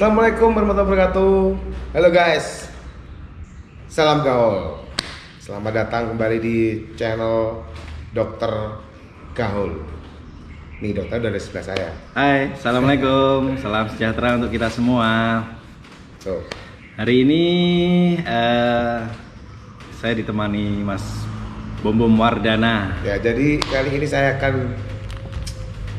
Assalamualaikum warahmatullahi wabarakatuh. Halo guys, salam gaul. Selamat datang kembali di channel Dokter Gaul. Nih dokter dari sebelah saya. Hai, assalamualaikum, salam sejahtera untuk kita semua. Tuh. Hari ini saya ditemani Mas Bom Bom Wardana. Ya, jadi kali ini saya akan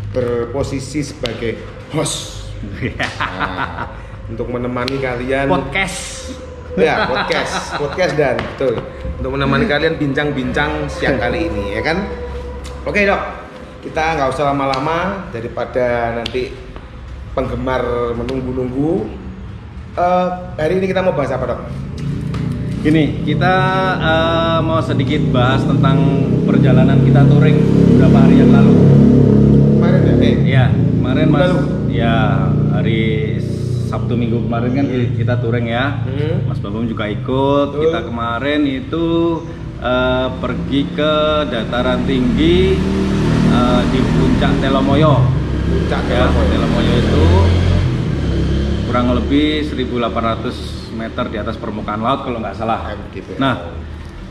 berposisi sebagai host. Nah, untuk menemani kalian Podcast. Ya, podcast dan betul. Untuk menemani kalian bincang-bincang siang kali ini, ya kan? Oke dok, kita nggak usah lama-lama daripada nanti penggemar menunggu-nunggu. Hari ini kita mau bahas apa dok? Gini, kita mau sedikit bahas tentang perjalanan kita touring beberapa hari yang lalu. Kemarin ya? Iya, kemarin Mas. Lalu? Ya, hari Sabtu Minggu kemarin kan kita touring ya. Mas Bambang juga ikut. Kita kemarin itu pergi ke dataran tinggi di puncak Telomoyo. Puncak Ya, Telomoyo. Telomoyo itu kurang lebih 1.800 meter di atas permukaan laut kalau nggak salah. MDPL. Nah,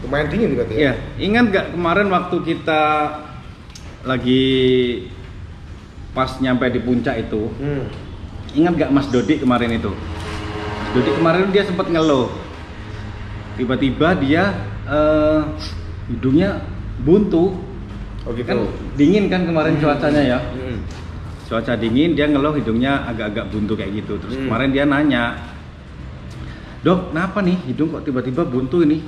lumayan dingin berarti ya? ya, ingat nggak kemarin waktu kita lagi pas nyampe di puncak itu? Ingat nggak Mas Dodi kemarin itu? Mas Dodi kemarin dia sempat ngeluh. Tiba-tiba dia hidungnya buntu. Oh gitu. Kan dingin kan kemarin cuacanya ya. Cuaca dingin, dia ngeluh hidungnya agak-agak buntu kayak gitu. Terus kemarin dia nanya, "Dok, kenapa nih hidung kok tiba-tiba buntu ini?"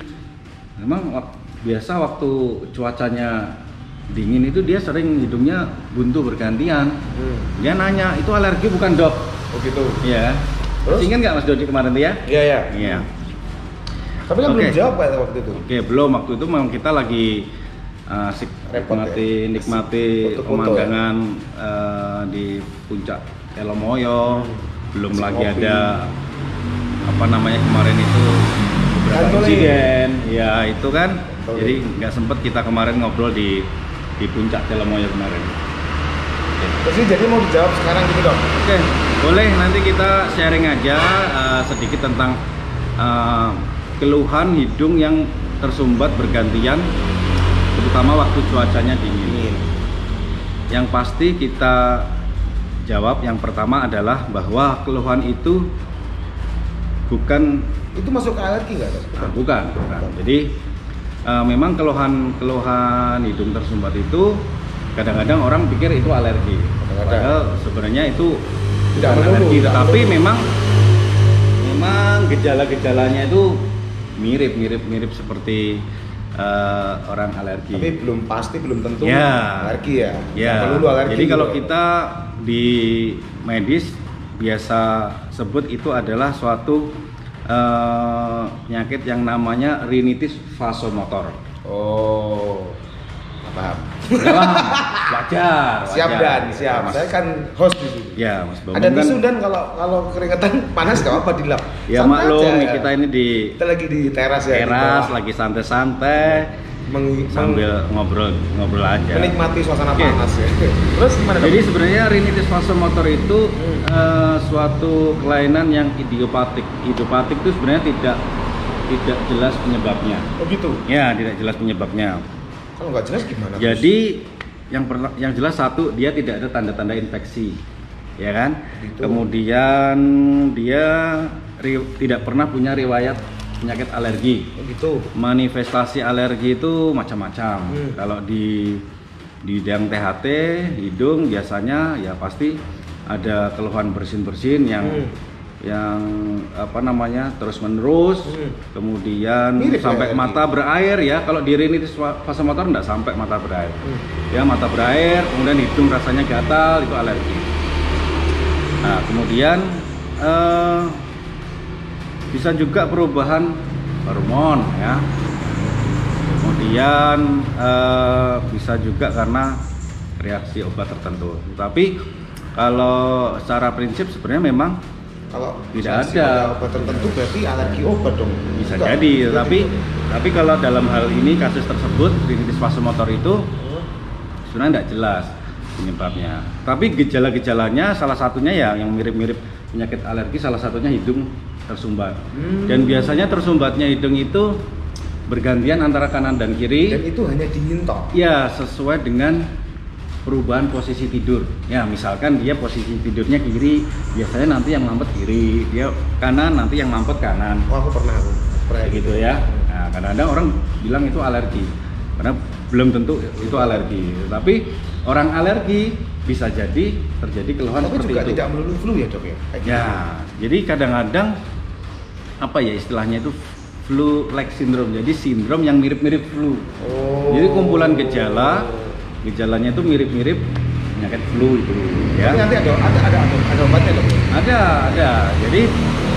Memang biasa waktu cuacanya dingin itu dia sering hidungnya buntu bergantian. Dia nanya, "Itu alergi bukan dok?" Oh gitu. Iya. Terus? Masih ingat nggak Mas Dodi kemarin tuh ya? Iya ya. Iya. Tapi kan belum jawab Pak waktu itu. Oke, belum. Waktu itu memang kita lagi asik Repot nikmati Foto-foto pemandangan di puncak Telomoyo. Belum Asik lagi ngopi. ada apa namanya kemarin itu beberapa Kantoling. insiden. Ya itu kan. Kantoling. Jadi nggak sempet kita kemarin ngobrol di puncak Telomoyo kemarin. Terus ini jadi mau dijawab sekarang gitu dok? Oke, boleh nanti kita sharing aja sedikit tentang keluhan hidung yang tersumbat bergantian, terutama waktu cuacanya dingin. Yang pasti kita jawab yang pertama adalah bahwa keluhan itu bukan Itu masuk ke alergi nggak dok? bukan. Jadi memang keluhan hidung tersumbat itu kadang-kadang orang pikir itu alergi. Padahal sebenarnya itu Tidak bukan melulu, alergi, tidak tetapi melulu. memang gejala-gejalanya itu mirip seperti orang alergi. Tapi belum pasti, belum tentu Ya. alergi ya. Ya. Nggak melulu alergi. Jadi kalau gitu. kita di medis biasa sebut itu adalah suatu penyakit yang namanya rinitis vasomotor. Oh, paham. Wajar. Siap dan siap. Mas, Saya kan host di sini. ya Mas Bambang Ada kan, tisu dan kalau keringetan panas nggak apa di lap. ya Santai maklum aja. nih kita ini di Kita lagi di teras ya. di teras bawah. lagi santai-santai sambil ngobrol aja. menikmati suasana Oke. panas ya. Terus gimana dok? Jadi sebenarnya rinitis vasomotor itu suatu kelainan yang idiopatik. Idiopatik itu sebenarnya tidak jelas penyebabnya. Oh gitu. Ya, tidak jelas penyebabnya. Kalau nggak jelas gimana? Jadi yang jelas satu, dia tidak ada tanda-tanda infeksi, ya kan? Gitu. Kemudian dia tidak pernah punya riwayat penyakit alergi. Oh gitu. Manifestasi alergi itu macam-macam. Kalau di bidang THT hidung biasanya ya pasti ada keluhan bersin-bersin yang apa namanya terus-menerus, kemudian Mirip sampai kayak mata berair ya. Kalau di rinitis vasomotor enggak sampai mata berair. Ya mata berair, kemudian hidung rasanya gatal, itu alergi. Nah, kemudian bisa juga perubahan hormon ya. Kemudian bisa juga karena reaksi obat tertentu. Tapi kalau secara prinsip sebenarnya memang Kalau tidak misalnya ada obat tertentu berarti alergi obat dong. bisa Enggak. jadi, tapi kalau dalam hal ini kasus tersebut rinitis vasomotor itu sebenarnya tidak jelas penyebabnya. Tapi gejala-gejalanya salah satunya ya yang mirip-mirip penyakit alergi salah satunya hidung tersumbat. Dan biasanya tersumbatnya hidung itu bergantian antara kanan dan kiri. Dan itu hanya dingin toh? Ya, sesuai dengan perubahan posisi tidur. Ya, misalkan dia posisi tidurnya kiri, biasanya nanti yang mampet kiri, dia kanan nanti yang mampet kanan. Oh, aku pernah gitu ya. Nah, kadang-kadang orang bilang itu alergi, karena belum tentu itu alergi. Tapi orang alergi bisa jadi terjadi keluhan tapi seperti juga itu. Tidak melulu flu ya dok ya? Ya, jadi kadang-kadang apa ya istilahnya itu flu-like syndrome. Jadi sindrom yang mirip-mirip flu. Oh. Jadi kumpulan gejalanya itu mirip-mirip penyakit flu itu. Ya. Nanti ada obatnya dok? Ada. Jadi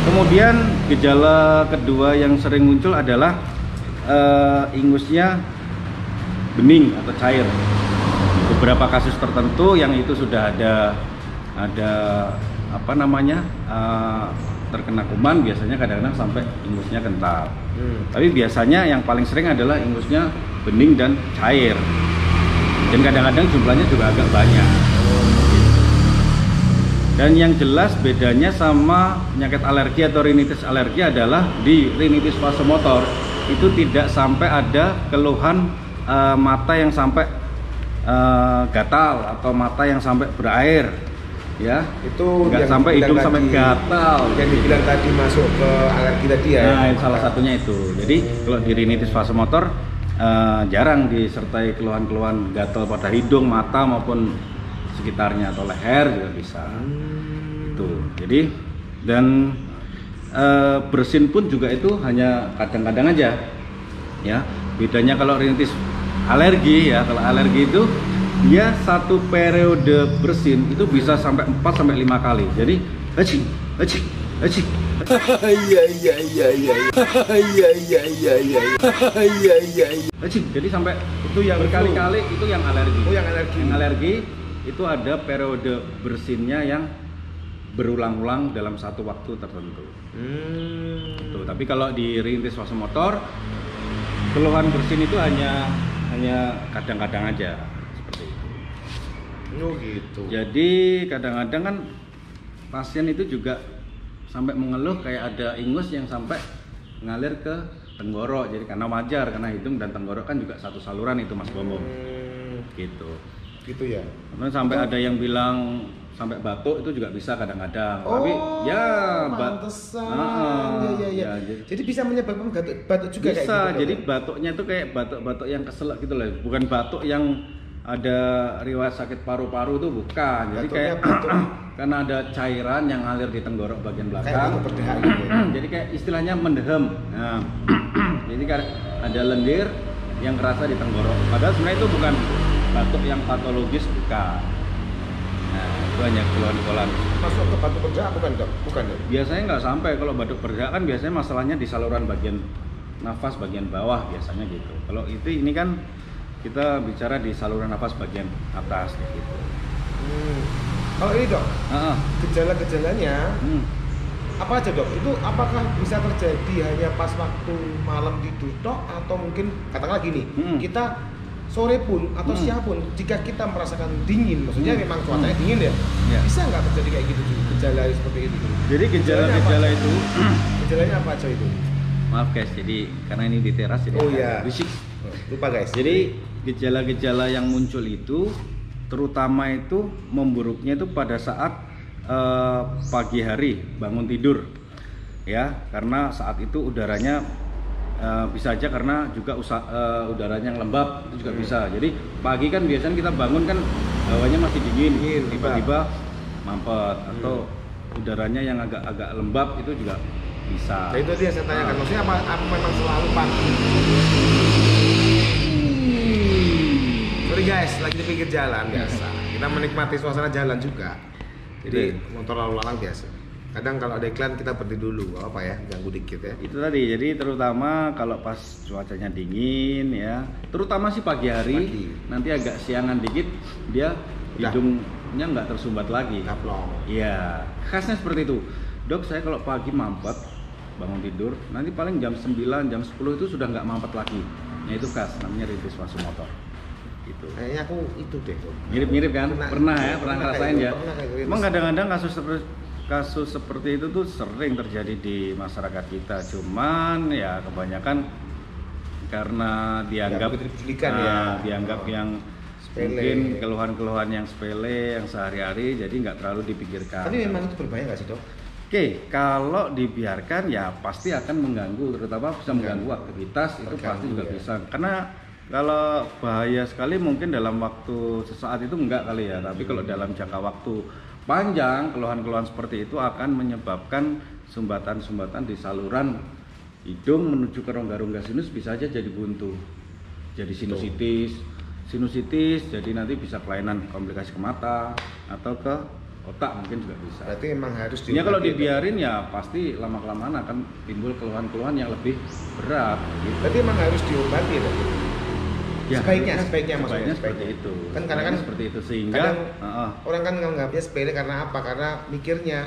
kemudian gejala kedua yang sering muncul adalah ingusnya bening atau cair. Beberapa kasus tertentu yang itu sudah ada apa namanya terkena kuman, biasanya kadang-kadang sampai ingusnya kental. Tapi biasanya yang paling sering adalah ingusnya bening dan cair. Dan kadang-kadang jumlahnya juga agak banyak. Dan yang jelas bedanya sama penyakit alergi atau rinitis alergi adalah di rinitis vasomotor itu tidak sampai ada keluhan mata yang sampai gatal atau mata yang sampai berair, ya. Itu nggak sampai hidung sampai gatal. Yang dibilang tadi masuk ke alergi tadi ya. Nah, salah satunya itu. Jadi kalau di rinitis vasomotor jarang disertai keluhan-keluhan gatal pada hidung, mata maupun sekitarnya atau leher juga bisa. Itu. Jadi dan bersin pun juga itu hanya kadang-kadang aja. Ya. Bedanya kalau rinitis alergi ya, kalau alergi itu dia satu periode bersin itu bisa sampai 4 sampai 5 kali. Jadi acing. Jadi sampai itu yang berkali-kali itu yang alergi. Oh, yang alergi. Yang alergi itu ada periode bersinnya yang berulang-ulang dalam satu waktu tertentu. Itu. Tapi kalau di rinitis vasomotor keluhan bersin itu hanya kadang-kadang aja seperti itu. Oh gitu. Jadi kadang-kadang kan pasien itu juga sampai mengeluh kayak ada ingus yang sampai ngalir ke tenggorok. Jadi karena wajar, karena hidung dan tenggorok kan juga satu saluran itu Mas Bomo. Gitu. Gitu ya. Kemudian sampai ada yang bilang sampai batuk itu juga bisa kadang-kadang. Oh, tapi ya pantesan. Ya. Jadi bisa menyebabkan batuk juga bisa, kayak gitu. jadi batuknya itu kayak batuk-batuk yang keselak gitu loh. Bukan batuk yang ada riwayat sakit paru-paru itu bukan. Jadi Batuknya kayak batuk. karena ada cairan yang ngalir di tenggorok bagian belakang. Kayak batuk berdehak gitu ya. Jadi kayak istilahnya mendehem. Nah, jadi kayak ada lendir yang kerasa di tenggorok. Padahal sebenarnya itu bukan batuk yang patologis, bukan. Nah, itu hanya keluhan-keluhan. Masuk ke batuk berdehak bukan dok? Bukan ya? Biasanya nggak sampai. Kalau batuk berdehak kan biasanya masalahnya di saluran bagian nafas bagian bawah biasanya gitu. Kalau ini kan kita bicara di saluran nafas bagian atas kayak gitu. Kalau ini dok, gejala-gejalanya apa aja dok? Itu apakah bisa terjadi hanya pas waktu malam tidur dok? Atau mungkin katakanlah gini, kita sore pun atau siang pun jika kita merasakan dingin, maksudnya memang cuacanya dingin ya, bisa nggak terjadi kayak gitu gejala seperti itu? Jadi gejala-gejala itu gejalanya apa aja itu? Maaf guys, jadi karena ini di teras jadi berisik. Lupa guys. Jadi gejala-gejala yang muncul itu terutama itu memburuknya itu pada saat pagi hari bangun tidur ya, karena saat itu udaranya bisa aja karena juga udaranya yang lembab itu juga bisa. Jadi pagi kan biasanya kita bangun kan hawanya masih dingin, tiba-tiba mampet atau udaranya yang agak lembab itu juga bisa. Nah itu yang saya tanyakan, maksudnya apa memang selalu pagi? Sorry guys, lagi di pinggir jalan biasa. Kita menikmati suasana jalan juga. Jadi motor lalu lalang biasa. Kadang kalau ada iklan kita berhenti dulu, apa ya, ganggu dikit ya. Itu tadi, jadi terutama kalau pas cuacanya dingin ya, terutama sih pagi hari, nanti agak siangan dikit, dia hidungnya nggak tersumbat lagi. Iya, khasnya seperti itu. Dok, saya kalau pagi mampet, bangun tidur, nanti paling jam 9, jam 10 itu sudah nggak mampet lagi. Nah itu khas, namanya rinitis vasomotor. Gitu. Kayaknya aku itu deh. Mirip-mirip kan? Pernah ngerasain ya. Emang kadang-kadang kasus kasus seperti itu tuh sering terjadi di masyarakat kita, cuman ya kebanyakan karena dianggap dianggap yang sepele. Mungkin keluhan-keluhan yang sepele, yang sehari-hari, jadi nggak terlalu dipikirkan. Tapi memang itu berbahaya nggak sih, Dok? Oke, kalau dibiarkan ya pasti akan mengganggu, terutama bisa mengganggu aktivitas, itu pasti juga bisa. Karena kalau bahaya sekali mungkin dalam waktu sesaat itu enggak kali ya, tapi kalau dalam jangka waktu panjang, keluhan-keluhan seperti itu akan menyebabkan sumbatan-sumbatan di saluran hidung menuju ke rongga-rongga sinus bisa aja jadi buntu, jadi sinusitis, jadi nanti bisa kelainan komplikasi ke mata atau ke otak mungkin juga bisa. Berarti memang harus ya kalau dibiarin ya pasti lama-kelamaan akan timbul keluhan-keluhan yang lebih berat gitu. Berarti memang harus diobati, Dok? Ya, sebaiknya maksudnya seperti itu. Kan kadang kan seperti itu sehingga orang kan nganggapnya sepele karena apa? Karena mikirnya,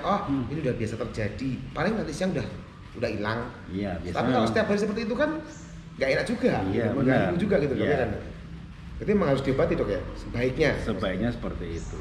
ini udah biasa terjadi. Paling nanti siang udah hilang. Iya, biasanya. Tapi kalau setiap hari seperti itu kan nggak enak juga. Iya, mengganggu juga gitu, Dok, iya. kan? Berarti memang harus diobati, Dok, ya? Sebaiknya seperti itu.